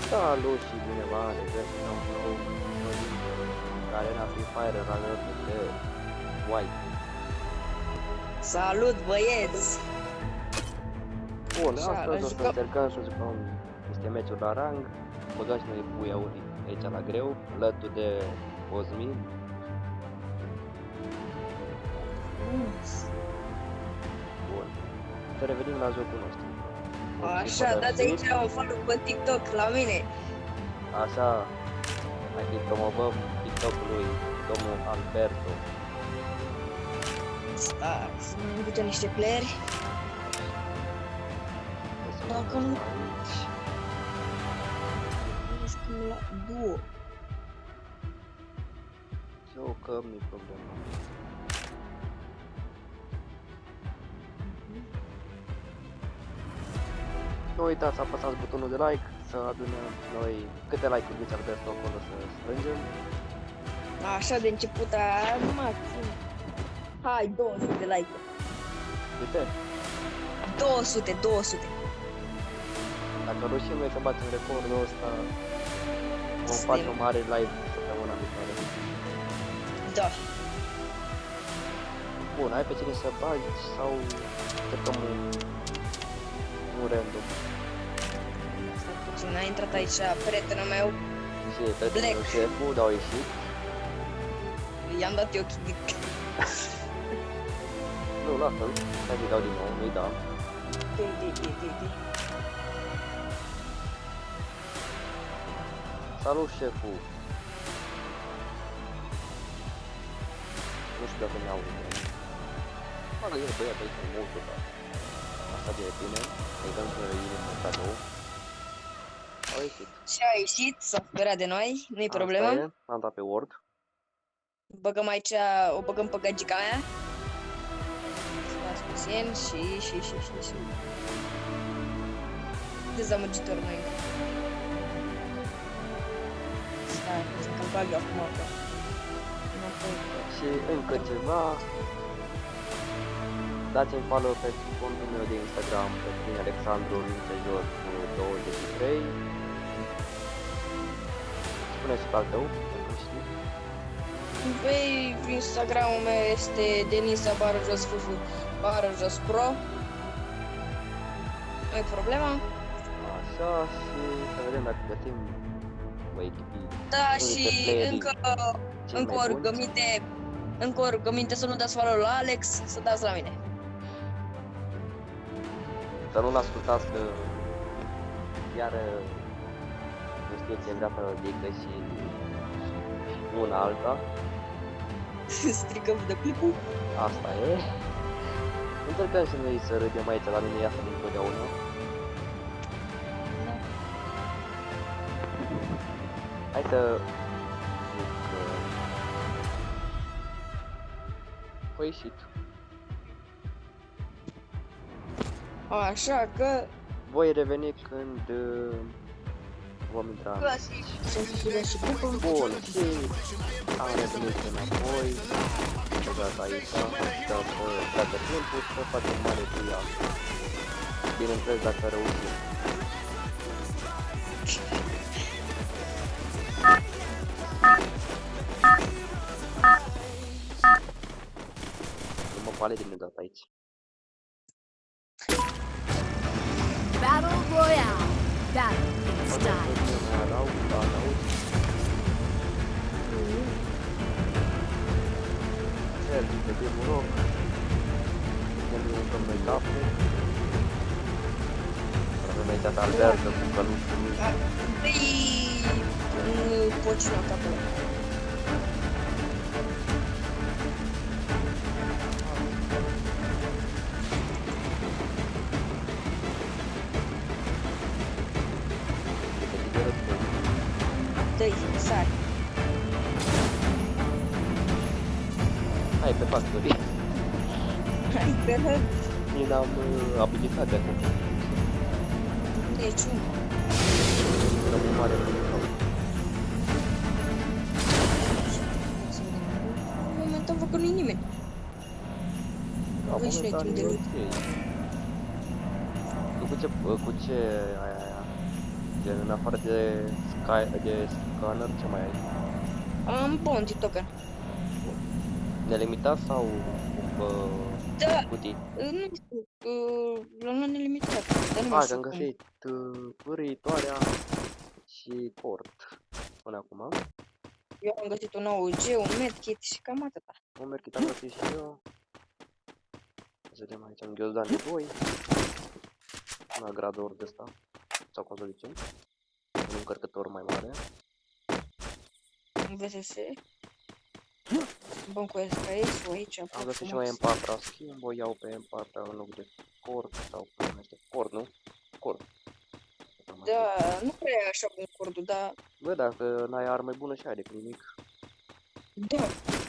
Salut și bine v-am regăsit la un nou episod care Arena Free Fire alături de White. Salut, băieți! Bun, Așa, astăzi o să jucăm. încercăm să jucăm niște meciuri la rang. Băgăm și noi puiauri aici la greu, alături de Cosmin. Bun, să revenim la jocul nostru. Așa, dați aici un follow pe TikTok la mine. Așa, mai fi promovăm TikTok-ului domnul Alberto. Da, să ne invite niște playeri. Dacă nu... Jucăm la duo. Jucăm, nu-i problemă. Nu uitați să apăsați butonul de like, să adunăm noi câte like-uri zice Alberto acolo să strângem. Așa de început, maxim. Hai, 200 de like-uri. Uite, 200. dacă reușim noi să batem recordul ăsta, vom Stim. face o mare live săptămâna viitoare. Da. Bun, ai pe cine să bagi sau trecăm un random? Stai puțin, a intrat aici prietenul meu. Și prietenul șeful, dar au ieșit. I-am dat eu kick. Nu, lasă-l, hai să-i dau din nou, nu-i dau. Salut, șeful! Nu știu dacă mi-aude. Bagă el băiat aici în multul, dar asta de bine. Îi dăm pe inimă cadou. Au ieșit. Și a ieșit, s-a speriat de noi, nu-i problemă. Asta e, am dat pe Word. Băgăm aici, o băgăm pe gagica mea. Stați puțin și. Dezamăgitor noi. Stai puțin, că-l bag eu acum pe... Și încă ceva. Dați-mi follow pe contul meu de Instagram, pe tine Alexandru Lincejor 23. Spune-și pe al tău, dacă știi. Pe Instagramul meu este denisa_fufu_pro. Nu-i problema. Așa, și să vedem dacă găsim o echipă. Da, unii și dintre playerii încă cei mai o buni. rugăminte. Încă o rugăminte să nu dați follow la Alex, să dați la mine. Să nu-l ascultați că chiar nu știe ce vrea să zică și una alta. Stricăm videoclipul. Asta e. Încercăm și noi să râdem aici la mine, iasă din totdeauna. Hai să zic că a ieșit. Așa că... Voi reveni când vom intra în... Să fie și grupă. Bun, și am revenit înapoi. Băgat aici, să dacă timpul să facem mare cu ea. Bineînțeles dacă reușim. Nu mă pare din dat aici. Battle Royale. Battle in style. De primul loc. Ne jucăm noi capul. Avem aici pe Alberto cu călușul lui. Nu pot și la capul. Dă-i, sari. Hai pe factory. Hai pe hăt. Ni n-am abilitatea acum. Deci, un. Rămân mare pe cap. Momentan văd că nu-i nimeni. Avem și noi timp de loot. Cu ce aia? Gen, în afară de scanner, ce mai ai? Am bounty token. Nelimitat sau Da, cutii? nu știu, la nelimitat, dar nu mai A, că știu am cum. găsit pârâitoarea și port până acum. Eu am găsit un AUG, un medkit și cam atâta. Un merchit am găsit și eu. Să vedem aici, un ghiozdan de boi. Un agrador de ăsta. Sau cum să zicem. Un încărcător mai mare. Un VSS. Bun cu SKS, o aici, Am fac găsit și o frumos. M4 schimb, o iau pe M4 în loc de cord sau cum se numește, cord, nu? Cord. Da, nu prea e așa bun cordul, dar Bă, dacă n-ai armă bună și ai de nimic. da,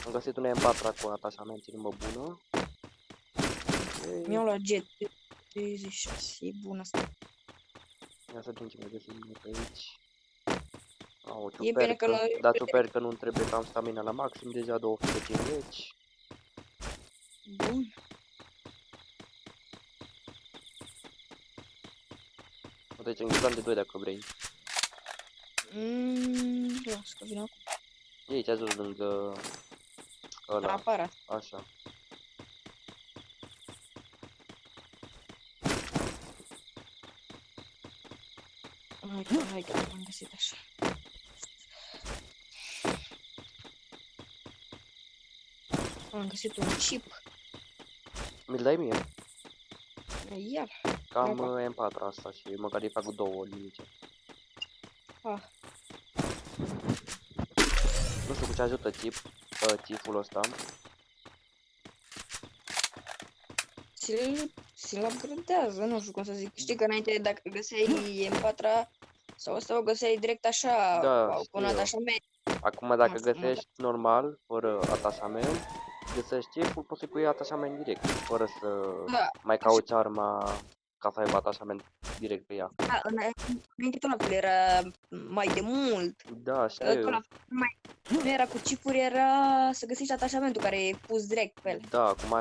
Am găsit un M4 cu atașament în bună. mi-au luat jet 36, e bun asta. Ia să vedem ce mai găsim noi pe aici. O E bine că nu... ciupercă, dar ciupercă nu trebuie că am stamina la maxim, deja 250. Bun. Deci în ghiozdan de 2 dacă vrei. Las că vin acum. E aici jos lângă ăla, Aparat. așa. Hai că am găsit așa. Am găsit un chip. Mi-l dai mie? Ia-l. Cam Gata. M4 asta și măcar îi fac 2 linice. Ah. Nu știu cu ce ajută chipul ăsta. Ți-l upgradează, nu știu cum să zic. Știi că înainte dacă găseai M4 sau asta o găseai direct așa, Da, cu un știu. atașament. Acum dacă Asta, găsești normal, fără atașament, găsești chipul, poți să-i pui atașament direct, fără să Da, mai cauți arma ca să aibă atașament direct pe ea. da, înainte tot la fel era mai de mult. Da, Tot știu. la fel, nu era cu chipuri, era să găsești atașamentul care e pus direct pe el. Da, acum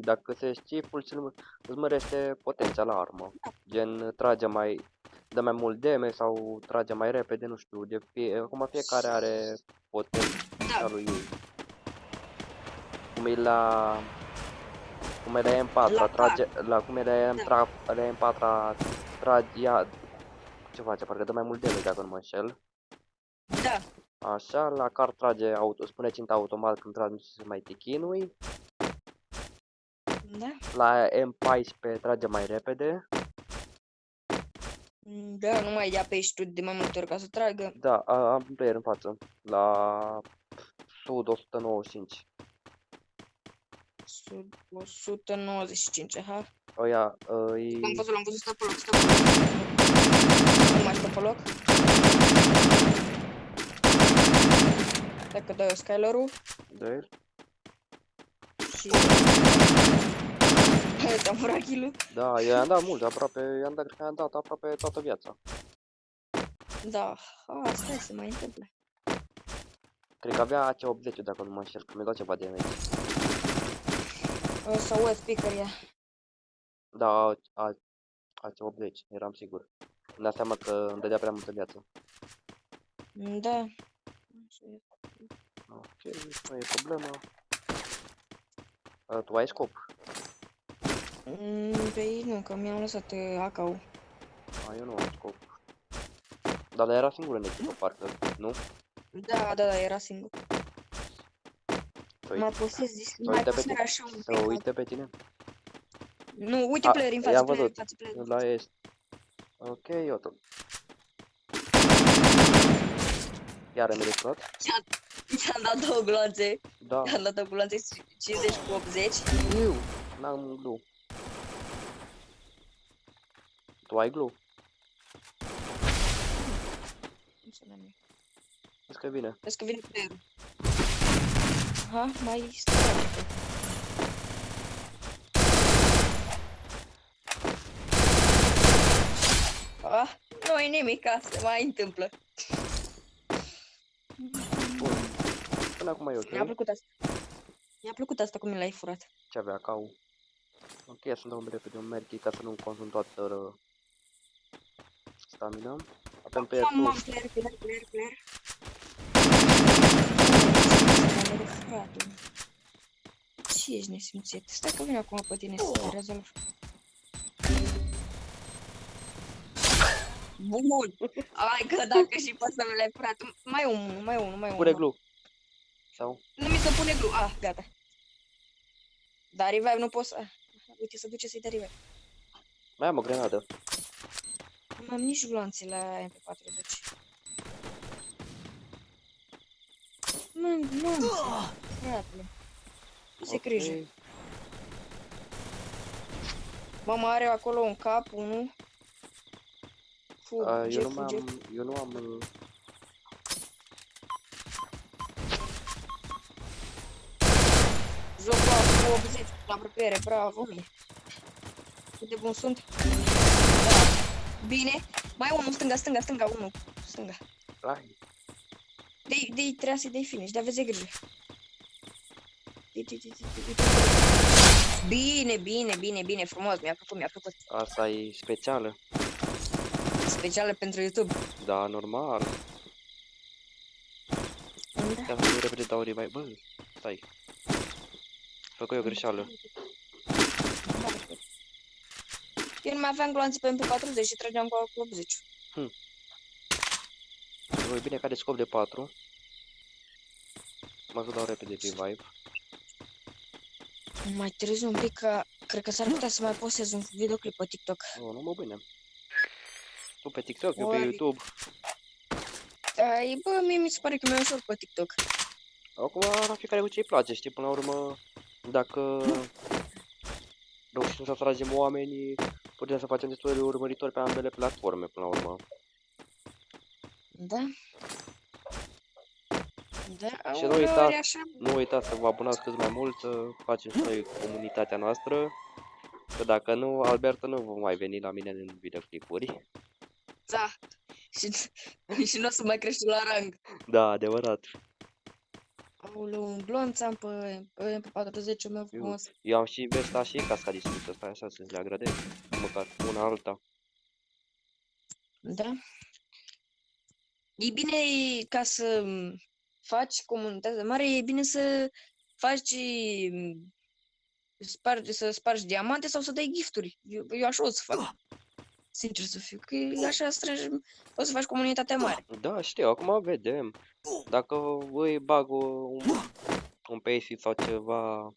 dacă găsești chipul, îți mărește potența la armă. Gen, dă mai mult damage sau trage mai repede, nu știu, acum fiecare are potența lui ei. Cum e la M4, La trage, cum e la M4, trage, ce face, parcă dă mai mult damage dacă nu mă înșel. Da, Așa, la car trage, spune ținta automat când trage, nu se mai te chinui. da, La M14 trage mai repede. da, nu mai apeși tu de mai multe ori ca să tragă. Da, am un player în față. La Sud 195. 195, aha. Oia, L-am văzut, stă pe loc, stă pe loc. Nu mai stă pe loc. Dacă dai eu Skylar-ul de și... Ți-am furat kill-ul. Da, eu i-am dat mult, aproape, cred că i-am dat aproape toată viața. Da, asta se mai întâmplă. Cred că avea AC80 dacă nu mă înșel, că mi-a dat ceva damage. Sau web picker ea. Da, AC80, eram sigur. Îmi dau seama că îmi dădea prea multă viață. Da. Ok, nu e problemă. Tu ai scop? Păi nu, că mi-am lăsat AK-ul. Eu nu am scop. Dar era singur în echipă, parcă, nu? Da, era singur. Să Mai posez, așa un Să pic. uite pe tine. Nu, uite player în față, i-am player în văzut. față, player în La față. est. Ok, eu tot. Iar mi-a explodat? Ți-am dat două gloanțe. Da. Ți-am dat două gloanțe 50 cu 80. Eu n-am glue. Tu ai glue? Nu se n-am. Vezi că vine. Vezi că vine playerul. Aha, mai stai. Nu e nimic, se mai întâmplă. Bun. Până acum e ok. Mi-a plăcut asta. Mi-a plăcut asta cum mi l-ai furat. Ce avea cau? Ok, să-mi dau repede un merchi ca să nu consum toată stamina. Avem pe Mam, sus. player. Frate. Ce ești nesimțit? Stai că vine acum pe tine să te rezolv. Bun! Hai că dacă și poți să mi le frate. Mai unul. Pune glue. Sau? Nu mi se pune glue. Ah, gata. Dar revive nu pot să... Uite, să duce să-i dă revive. Mai am o grenadă. Nu am nici gloanțe la MP40. Nu, fratele. Se grijă. Ok. Mama are acolo un cap, unul. Fuge. Eu nu am... Jocul cu 80 la apropiere, bravo mie. Cât de bun sunt. Da. Bine. Mai unul, stânga, unul. Stânga. Hai. Dei, trebuia să-i dai finish, dar aveți grijă. Bine, frumos, mi-a plăcut. Asta e specială. Specială pentru YouTube. Da, normal. Da. Chiar să nu repede dau revive. Bă, stai. Făcut eu greșeală. Eu nu mai aveam gloanțe pe MP40 și trăgeam cu 80. Voi bine că are scop de 4. Mă să dau repede revive. Mai târziu un pic că cred că s-ar putea să mai postez un videoclip pe TikTok. Nu mă bine. Tu pe TikTok, eu pe Ori- YouTube. Bă, mie mi se pare că mi-e ușor pe TikTok. Acum la fiecare cu ce-i place, știi, până la urmă, dacă reușim să atragem oamenii, putem să facem destui urmăritori pe ambele platforme, până la urmă. Da? Da, Și nu uneori uitați- așa. Nu uitați să vă abonați cât mai mult, să facem și noi comunitatea noastră, că dacă nu, Alberto nu va mai veni la mine în videoclipuri. Da. Și nu o să mai crești la rang. Da, adevărat. Aoleu, un glonț am pe 40 meu frumos. Eu am și vesta și casca distrusă, stai așa să-ți le agradez, măcar una alta. Da? E bine ca să faci comunitate mare, e bine să faci să spargi diamante sau să dai gifturi. Eu așa o să fac. Sincer să fiu, că e așa strângi, o să faci comunitatea mare. Da, știu, acum vedem. Dacă îi bag un payseed sau ceva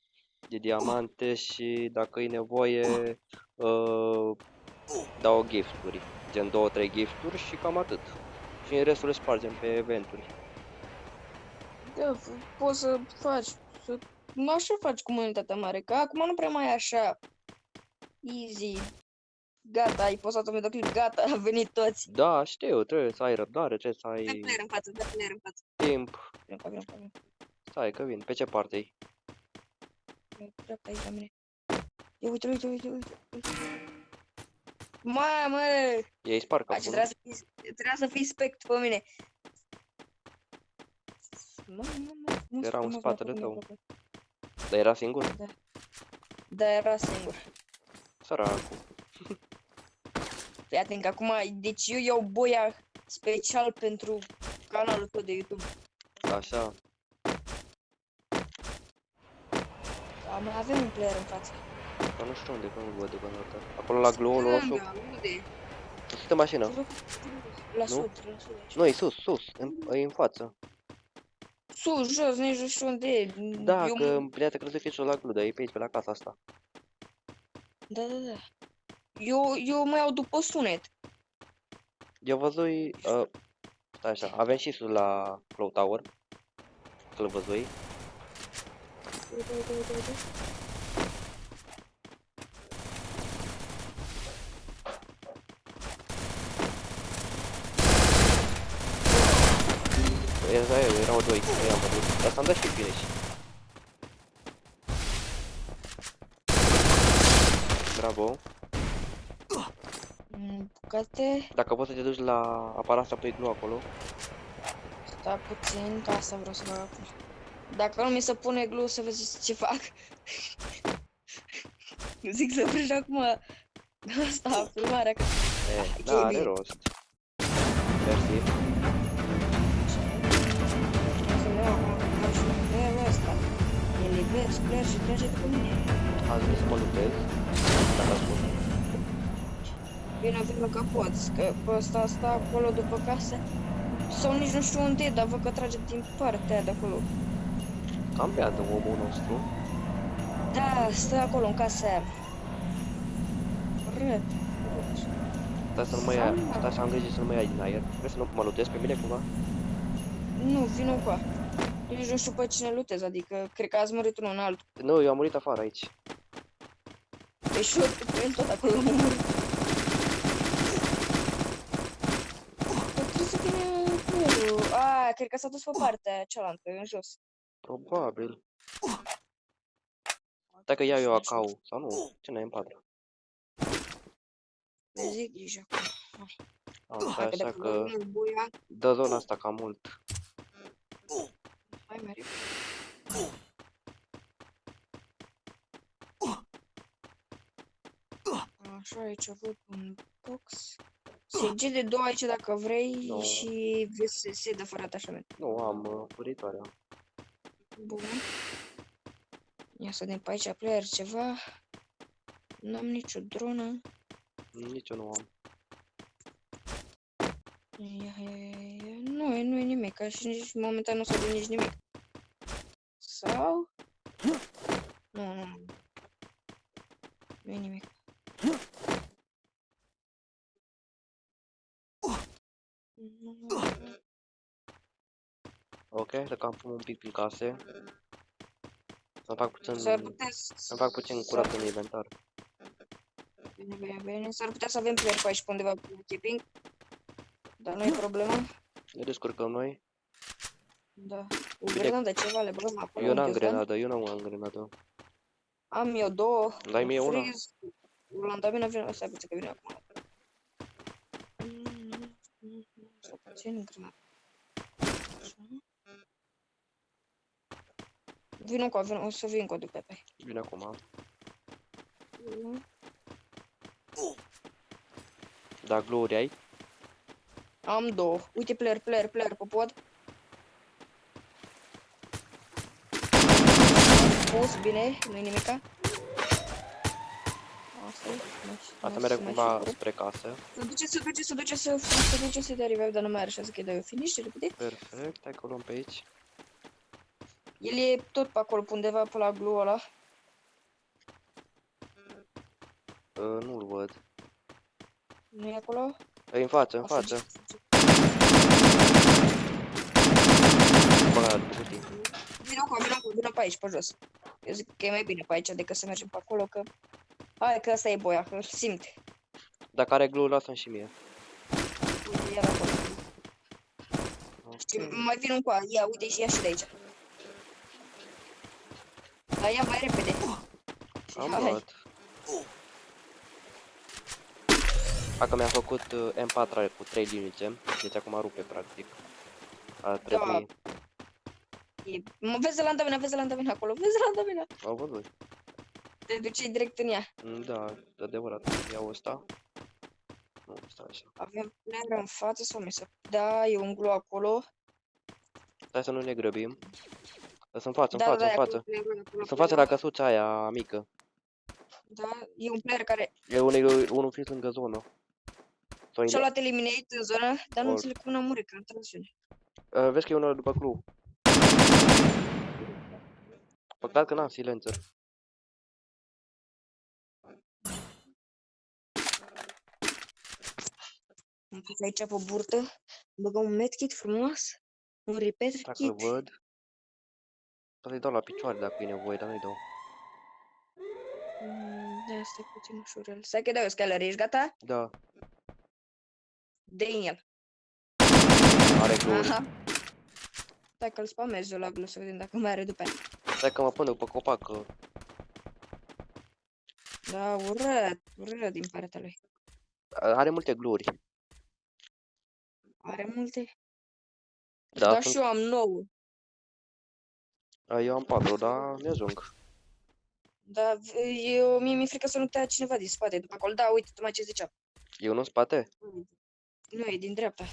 de diamante și dacă e nevoie, dau gifturi. Gen 2-3 gifturi și cam atât. Și în restul le spargem pe eventuri. Da, poți să faci, așa faci comunitatea mare, că acum nu prea mai e așa easy. Gata, ai postat un videoclip, gata, a venit toți. Da, știu, trebuie să ai răbdare, trebuie să Dă ai player în față, dă player în față. timp. Vin. Stai că vin, pe ce parte e? Dreapta aici la mine. Ia uite. Mamă! Ei spar Face, capul, trebuia să fii spect pe mine. Mamă. Era în spatele tău. dar era singur? Da, era singur. Săracul. Fii atent că acum, deci eu iau boia special pentru canalul tău de YouTube. Așa. Da, mai avem un player în față. Dar nu știu unde, că nu văd deocamdată. Acolo la gloul roșu. Unde? Sus de mașină. La Nu? sud. Nu, e sus, e în față. Sus, jos, nici nu știu unde e. Da, Eu- că prietena crezut că ești la glu, dar e pe aici, pe la casa asta. Da. Eu mă iau după sunet. Eu văzui, stai așa, avem și sus la Cloud Tower. Că-l văzui. Uite. Erau doi, i-am văzut. Dar s-am dat și finish. Bravo. Bucate. Dacă poți să te duci la aparat să apoi nu acolo. Stai puțin, că asta vreau să fac acum. Dacă nu mi se pune glue, să vezi ce fac. Zic să oprești acum asta, filmarea, că... Da, e are bine. rost. Mersi. Să le iau acum și felul ăsta. Eliber, sper și trece după mine. Azi vrei să mă luptez? Dacă a spus. Vină că poți, că pe ăsta stă acolo după casă. Sau nici nu știu unde e, dar văd că trage din partea aia de acolo. Campează omul nostru. Da, stă acolo în casa aia. Urât. Stai să nu mă ia, stai să am grijă să nu mă ia din aer. Vrei să nu mă luptezi pe mine cumva? Nu, vină cu nici nu știu pe cine lutez, adică cred că ați murit unul în altul. Nu, eu am murit afară aici. Pe și eu pe el tot acolo m-am murit. Dar trebuie să vină playerul. Cred că s-a dus pe partea cealaltă, în jos. Probabil. Dacă iau eu acau sau nu, ce n-ai în patru. Zic grijă acum. Am Hai că așa dacă că vă buia, dă zona asta cam mult. hai mereu. Așa, aici văd un box. SG de 2 aici dacă vrei Nu. și VSS de fără atașament. Nu, am furitoarea. Bun. Ia să vedem pe aici player ceva. N-am nicio dronă. Nici eu nu am. Ia. Nu e nimic, ca și nici momentan nu s-a văzut nici nimic. Sau? Nu. Nu e nimic. Ok, să campăm un pic prin case. Să fac puțin, S-ar putea să fac puțin curat în inventar. Bine. S-ar putea să avem player pe aici pe undeva pe keeping. Dar nu e problema. Ne descurcăm noi. Da. O grenadă ceva le băgăm acolo. Eu un n-am ghiozdan. grenadă, eu nu am grenadă. Am eu două. Dai mie una. Freeze. Lantamina vine, stai puțin că vine acum. Să puțin grenadă. O să vin cu după pe. Vine acum. Da, glori ai? Am două. Uite player pe pod. Pus, bine, nu-i nimica. Asta merge cumva spre casă. Se duce să te revive, dar nu mai are șansă că-i dau eu finish, repede. Perfect, hai că o luăm pe aici. El e tot pe acolo, pe undeva, pe la glue ăla. Nu-l văd. Nu e acolo? E în față, în O, fugi. față. Bă, după cutii. Vină pe aici, pe jos. Eu zic că e mai bine pe aici decât să mergem pe acolo, că... Hai că ăsta e boia, că îl simt. Dacă are glue, lasă-mi și mie. Uite, ia de acolo. Și mai vin un coa, ia, uite și ia și de aici. Dar ia mai repede. Am Hai. luat. Dacă mi-am făcut M4 cu 3 linițe, deci acum rupe practic. Ar trebui. Vezi Zelanda vine acolo, vezi Zelanda vine. Au văzut. Te duci direct în ea. Da, de adevărat. Iau ăsta. Nu, stai așa. Avem player în față sau mi se... Da, e un glue acolo. Stai să nu ne grăbim. Sunt în față, în Da, față, da, în e față. acolo, Sunt în față la căsuța aia mică. Da, e un player care E unul fix lângă zonă. Sau și-a luat eliminate în zonă, dar nu Or. înțeleg cum n-a murit, că am trasiune. Vezi că e unul după club. Păcat că n-am silencer. Am pus aici pe burtă, băgăm un medkit frumos, un repair Dacă îl kit. văd. Să-i dau la picioare dacă e nevoie, dar nu-i dau. Da, stai puțin ușurel. Stai că dau eu scaler, ești gata? Da, Dă-i în el. are glori. Aha. Stai că-l spamez eu la glu să vedem dacă mai are după aia. Stai că mă pun după copac, că Da, urât din partea lui. are multe glori. Are multe. Da, Dar și eu am 9. Eu am 4, dar mi-ajung. Dar mie mi-e frică să nu te ia cineva din spate după acolo. Da, uite, tocmai ce ziceam. Eu nu în spate? Nu, e din dreapta.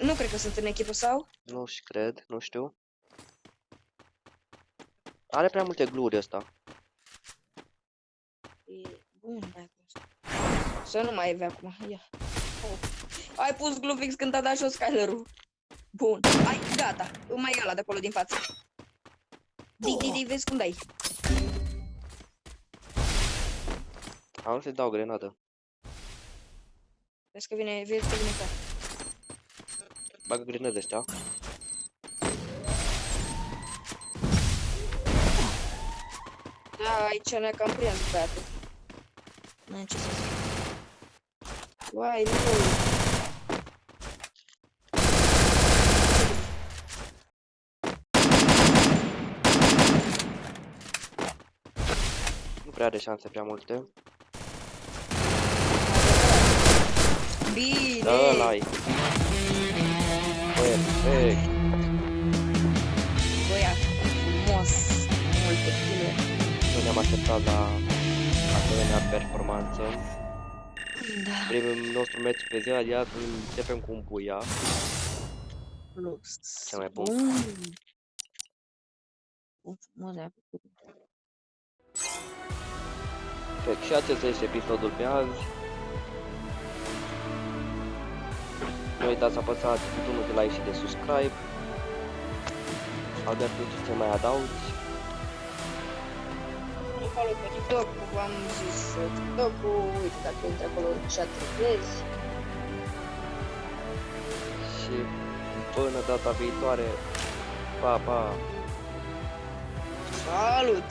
Nu cred că sunt în echipă sau? Nu și cred, nu știu. Are prea multe gluri ăsta. E bun, mai să nu mai avea acum. Ia. Oh. Ai pus glue fix când a dat jos Skyler-ul. Bun. Ai, gata. Mai e ăla de acolo din față. Di, vezi cum dai. Am să-i dau grenadă. Vezi că vine ca. Bagă grenade ăștia. Da, aici ne-a cam prins băiatul. N-am ce să zic. Uai, nu. Nu prea are șanse prea multe. Bine! Da, ăla-i. Perfect. Băia, frumos. Multe kile. Nu ne-am așteptat la asemenea performanță. Da. Primul nostru meci pe ziua de azi începem cu un buia. Plus. Cel mai bun. Bun, frumos ai făcut. Cred că și acesta este episodul pe azi. Nu uitați să apăsați butonul de like și de subscribe. Albert, nu știu ce mai adaugi. Nu follow pe TikTok, v-am zis TikTok-ul, uite dacă intri acolo în chat vezi. Și până data viitoare, pa, pa! Salut!